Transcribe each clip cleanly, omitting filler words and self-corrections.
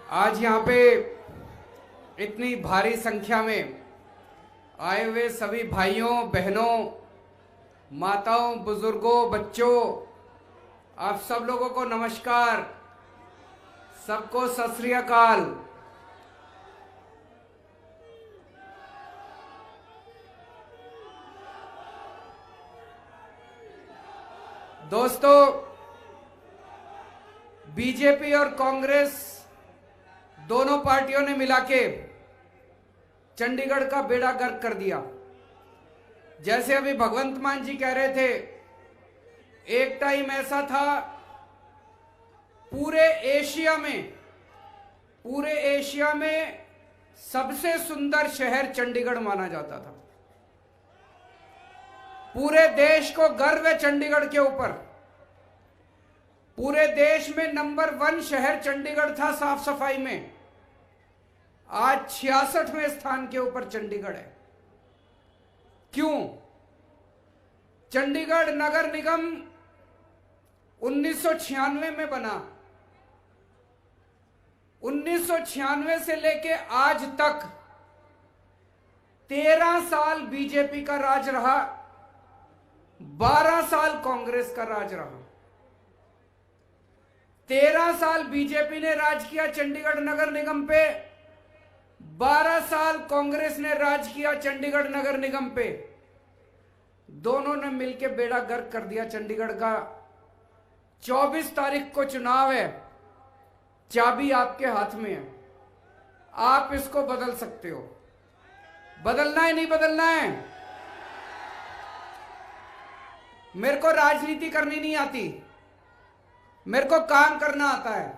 आज यहाँ पे इतनी भारी संख्या में आए हुए सभी भाइयों बहनों, माताओं, बुजुर्गों, बच्चों, आप सब लोगों को नमस्कार, सबको सत श्री अकाल। दोस्तों, बीजेपी और कांग्रेस दोनों पार्टियों ने मिलाके चंडीगढ़ का बेड़ा गर्क कर दिया। जैसे अभी भगवंत मान जी कह रहे थे, एक टाइम ऐसा था पूरे एशिया में सबसे सुंदर शहर चंडीगढ़ माना जाता था। पूरे देश को गर्व है चंडीगढ़ के ऊपर। पूरे देश में नंबर 1 शहर चंडीगढ़ था साफ सफाई में। आज 66वें स्थान के ऊपर चंडीगढ़ है। क्यों? चंडीगढ़ नगर निगम 1996 में बना। 1996 से लेके आज तक 13 साल बीजेपी का राज रहा, 12 साल कांग्रेस का राज रहा। 13 साल बीजेपी ने राज किया चंडीगढ़ नगर निगम पे, 12 साल कांग्रेस ने राज किया चंडीगढ़ नगर निगम पे। दोनों ने मिलकर बेड़ा गर्क कर दिया चंडीगढ़ का। 24 तारीख को चुनाव है, चाबी आपके हाथ में है। आप इसको बदल सकते हो। बदलना है, नहीं बदलना है? मेरे को राजनीति करनी नहीं आती, मेरे को काम करना आता है।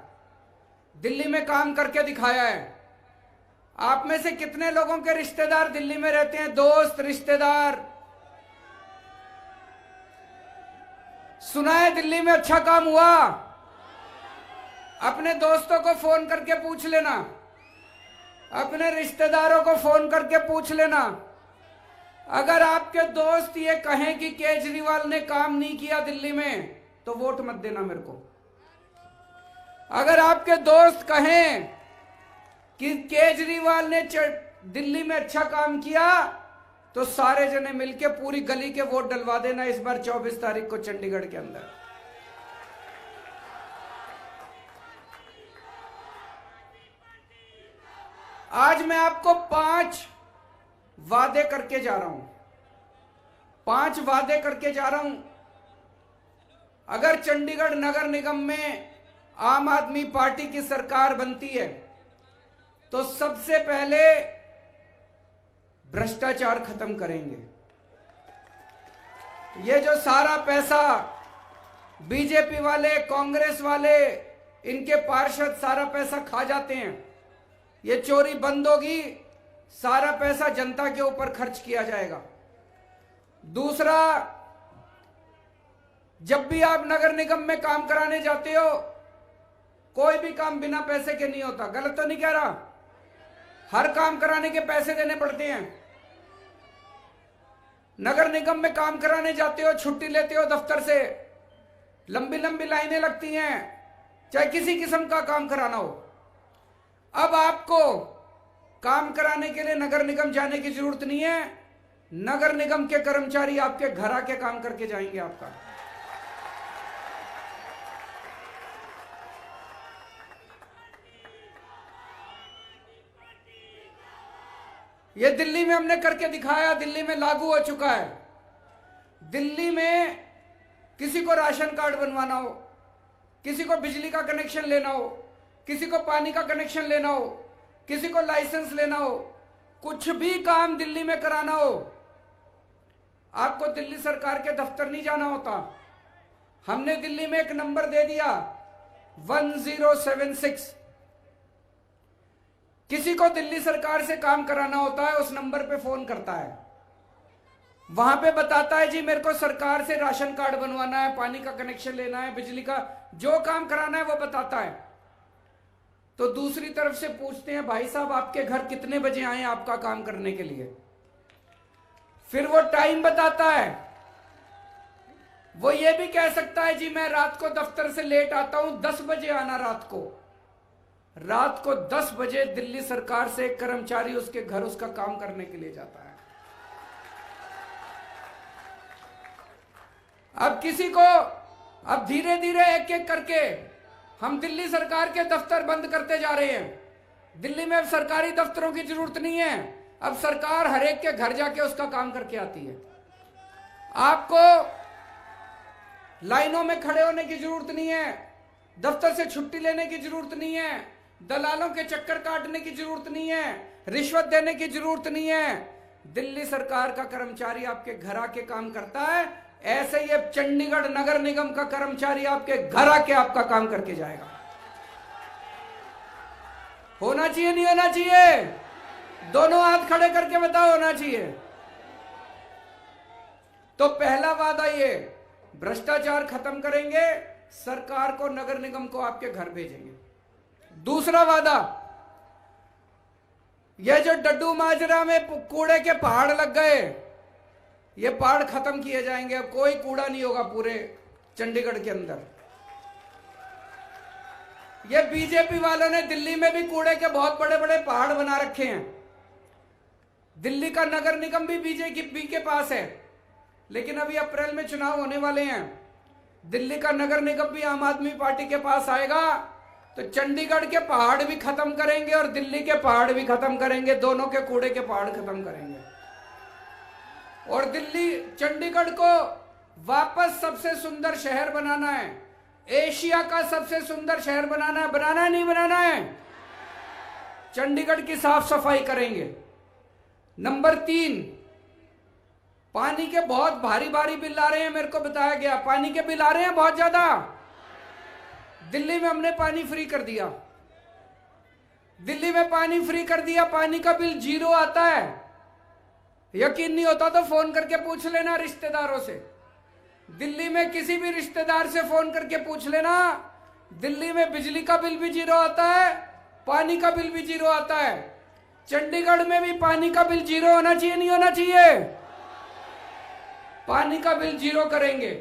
दिल्ली में काम करके दिखाया है। आप में से कितने लोगों के रिश्तेदार दिल्ली में रहते हैं? दोस्त, रिश्तेदार। सुना है दिल्ली में अच्छा काम हुआ? अपने दोस्तों को फोन करके पूछ लेना, अपने रिश्तेदारों को फोन करके पूछ लेना। अगर आपके दोस्त ये कहें कि केजरीवाल ने काम नहीं किया दिल्ली में, तो वोट मत देना मेरे को। अगर आपके दोस्त कहें कि केजरीवाल ने दिल्ली में अच्छा काम किया, तो सारे जने मिलके पूरी गली के वोट डलवा देना इस बार 24 तारीख को चंडीगढ़ के अंदर। आज मैं आपको 5 वादे करके जा रहा हूं। 5 वादे करके जा रहा हूं। अगर चंडीगढ़ नगर निगम में आम आदमी पार्टी की सरकार बनती है, तो सबसे पहले भ्रष्टाचार खत्म करेंगे। ये जो सारा पैसा बीजेपी वाले, कांग्रेस वाले, इनके पार्षद सारा पैसा खा जाते हैं, ये चोरी बंद होगी। सारा पैसा जनता के ऊपर खर्च किया जाएगा। दूसरा, जब भी आप नगर निगम में काम कराने जाते हो, कोई भी काम बिना पैसे के नहीं होता। गलत तो नहीं कह रहा? हर काम कराने के पैसे देने पड़ते हैं। नगर निगम में काम कराने जाते हो, छुट्टी लेते हो दफ्तर से, लंबी लंबी लाइनें लगती हैं, चाहे किसी किस्म का काम कराना हो। अब आपको काम कराने के लिए नगर निगम जाने की जरूरत नहीं है। नगर निगम के कर्मचारी आपके घर आके काम करके जाएंगे आपका। ये दिल्ली में हमने करके दिखाया, दिल्ली में लागू हो चुका है। दिल्ली में किसी को राशन कार्ड बनवाना हो, किसी को बिजली का कनेक्शन लेना हो, किसी को पानी का कनेक्शन लेना हो, किसी को लाइसेंस लेना हो, कुछ भी काम दिल्ली में कराना हो, आपको दिल्ली सरकार के दफ्तर नहीं जाना होता। हमने दिल्ली में एक नंबर दे दिया 1076। किसी को दिल्ली सरकार से काम कराना होता है, उस नंबर पे फोन करता है, वहां पे बताता है जी मेरे को सरकार से राशन कार्ड बनवाना है, पानी का कनेक्शन लेना है, बिजली का जो काम कराना है वो बताता है। तो दूसरी तरफ से पूछते हैं भाई साहब आपके घर कितने बजे आए आपका काम करने के लिए? फिर वो टाइम बताता है। वो ये भी कह सकता है जी मैं रात को दफ्तर से लेट आता हूं, 10 बजे आना। रात को 10 बजे दिल्ली सरकार से एक कर्मचारी उसके घर उसका काम करने के लिए जाता है। अब किसी को, अब धीरे धीरे एक एक करके हम दिल्ली सरकार के दफ्तर बंद करते जा रहे हैं। दिल्ली में अब सरकारी दफ्तरों की जरूरत नहीं है, अब सरकार हर एक के घर जाके उसका काम करके आती है। आपको लाइनों में खड़े होने की जरूरत नहीं है, दफ्तर से छुट्टी लेने की जरूरत नहीं है, दलालों के चक्कर काटने की जरूरत नहीं है, रिश्वत देने की जरूरत नहीं है। दिल्ली सरकार का कर्मचारी आपके घर आके काम करता है, ऐसे ही अब चंडीगढ़ नगर निगम का कर्मचारी आपके घर आके आपका काम करके जाएगा। होना चाहिए नहीं होना चाहिए? दोनों हाथ खड़े करके बताओ, होना चाहिए। तो पहला वादा ये, भ्रष्टाचार खत्म करेंगे, सरकार को नगर निगम को आपके घर भेजेंगे। दूसरा वादा, ये जो डड्डू माजरा में कूड़े के पहाड़ लग गए, ये पहाड़ खत्म किए जाएंगे। अब कोई कूड़ा नहीं होगा पूरे चंडीगढ़ के अंदर। ये बीजेपी वालों ने दिल्ली में भी कूड़े के बहुत बड़े बड़े पहाड़ बना रखे हैं। दिल्ली का नगर निगम भी बीजेपी के पास है, लेकिन अभी अप्रैल में चुनाव होने वाले हैं। दिल्ली का नगर निगम भी आम आदमी पार्टी के पास आएगा, तो चंडीगढ़ के पहाड़ भी खत्म करेंगे और दिल्ली के पहाड़ भी खत्म करेंगे, दोनों के कूड़े के पहाड़ खत्म करेंगे। और दिल्ली, चंडीगढ़ को वापस सबसे सुंदर शहर बनाना है, एशिया का सबसे सुंदर शहर बनाना है। बनाना है नहीं बनाना है? चंडीगढ़ की साफ सफाई करेंगे। नंबर 3, पानी के बहुत भारी भारी बिल आ रहे हैं, मेरे को बताया गया पानी के बिल आ रहे हैं बहुत ज्यादा। दिल्ली में हमने पानी फ्री कर दिया, दिल्ली में पानी फ्री कर दिया, पानी का बिल 0 आता है। यकीन नहीं होता तो फोन करके पूछ लेना रिश्तेदारों से। दिल्ली में किसी भी रिश्तेदार से फोन करके पूछ लेना, दिल्ली में बिजली का बिल भी 0 आता है, पानी का बिल भी 0 आता है। चंडीगढ़ में भी पानी का बिल 0 होना चाहिए नहीं होना चाहिए? पानी का बिल 0 करेंगे।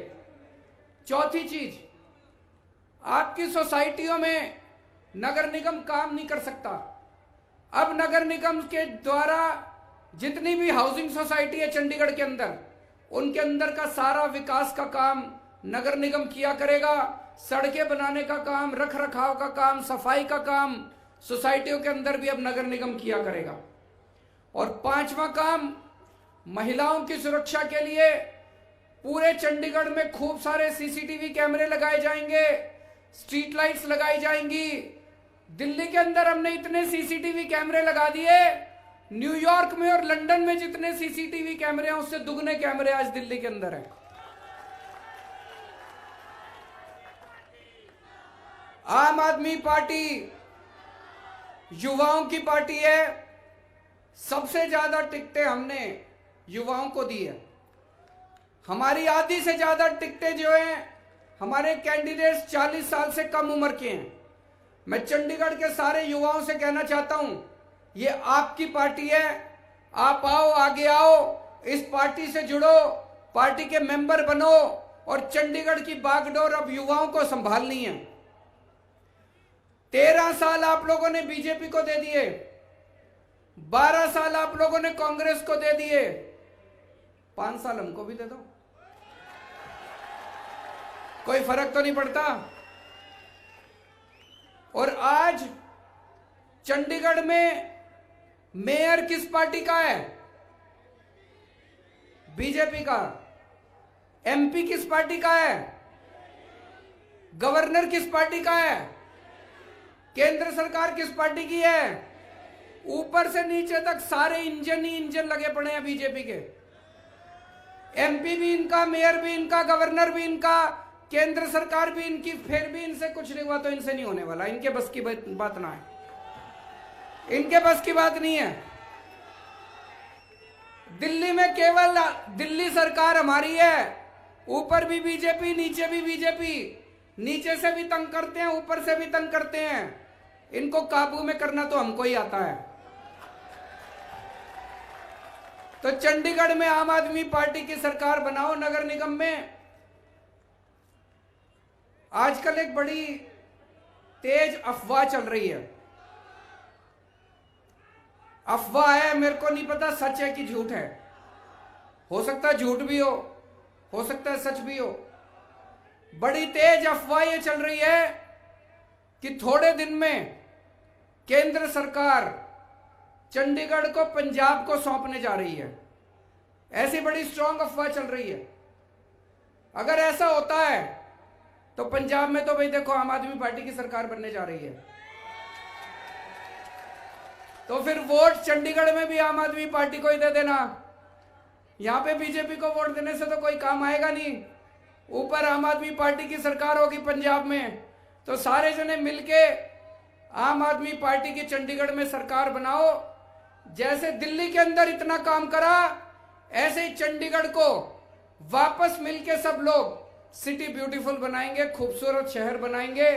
चौथी चीज, आपकी सोसाइटियों में नगर निगम काम नहीं कर सकता। अब नगर निगम के द्वारा जितनी भी हाउसिंग सोसाइटी है चंडीगढ़ के अंदर, उनके अंदर का सारा विकास का काम नगर निगम किया करेगा। सड़कें बनाने का काम, रख रखाव का काम, सफाई का काम सोसाइटियों के अंदर भी अब नगर निगम किया करेगा। और 5वां काम, महिलाओं की सुरक्षा के लिए पूरे चंडीगढ़ में खूब सारे सीसीटीवी कैमरे लगाए जाएंगे, स्ट्रीट लाइट्स लगाई जाएंगी। दिल्ली के अंदर हमने इतने सीसीटीवी कैमरे लगा दिए, न्यूयॉर्क में और लंदन में जितने सीसीटीवी कैमरे हैं उससे दुगने कैमरे आज दिल्ली के अंदर है। आम आदमी पार्टी युवाओं की पार्टी है, सबसे ज्यादा टिकटें हमने युवाओं को दी है। हमारी आधी से ज्यादा टिकटें जो हैं हमारे कैंडिडेट्स 40 साल से कम उम्र के हैं। मैं चंडीगढ़ के सारे युवाओं से कहना चाहता हूं, ये आपकी पार्टी है, आप आओ, आगे आओ, इस पार्टी से जुड़ो, पार्टी के मेंबर बनो और चंडीगढ़ की बागडोर अब युवाओं को संभालनी है। 13 साल आप लोगों ने बीजेपी को दे दिए, 12 साल आप लोगों ने कांग्रेस को दे दिए, 5 साल हमको भी दे दो, कोई फर्क तो नहीं पड़ता। और आज चंडीगढ़ में मेयर किस पार्टी का है? बीजेपी का। एमपी किस पार्टी का है? गवर्नर किस पार्टी का है? केंद्र सरकार किस पार्टी की है? ऊपर से नीचे तक सारे इंजन ही इंजन लगे पड़े हैं बीजेपी के। एमपी भी इनका, मेयर भी इनका, गवर्नर भी इनका, केंद्र सरकार भी इनकी, फिर भी इनसे कुछ नहीं हुआ तो इनसे नहीं होने वाला। इनके बस की बात ना है, इनके बस की बात नहीं है। दिल्ली में केवल दिल्ली सरकार हमारी है, ऊपर भी बीजेपी, नीचे भी बीजेपी, नीचे से भी तंग करते हैं, ऊपर से भी तंग करते हैं। इनको काबू में करना तो हमको ही आता है। तो चंडीगढ़ में आम आदमी पार्टी की सरकार बनाओ नगर निगम में। आजकल एक बड़ी तेज अफवाह चल रही है अफवाह है, मेरे को नहीं पता सच है कि झूठ है। हो सकता है झूठ भी हो सकता है सच भी हो। बड़ी तेज अफवाह ये चल रही है कि थोड़े दिन में केंद्र सरकार चंडीगढ़ को पंजाब को सौंपने जा रही है। ऐसी बड़ी स्ट्रांग अफवाह चल रही है। अगर ऐसा होता है तो पंजाब में तो भाई देखो आम आदमी पार्टी की सरकार बनने जा रही है, तो फिर वोट चंडीगढ़ में भी आम आदमी पार्टी को ही दे देना। यहां पे बीजेपी को वोट देने से तो कोई काम आएगा नहीं। ऊपर आम आदमी पार्टी की सरकार होगी पंजाब में, तो सारे जने मिलके आम आदमी पार्टी की चंडीगढ़ में सरकार बनाओ। जैसे दिल्ली के अंदर इतना काम करा, ऐसे ही चंडीगढ़ को वापस मिलके सब लोग सिटी ब्यूटीफुल बनाएंगे, खूबसूरत शहर बनाएंगे,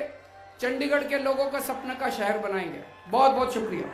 चंडीगढ़ के लोगों का सपने का शहर बनाएंगे। बहुत बहुत शुक्रिया।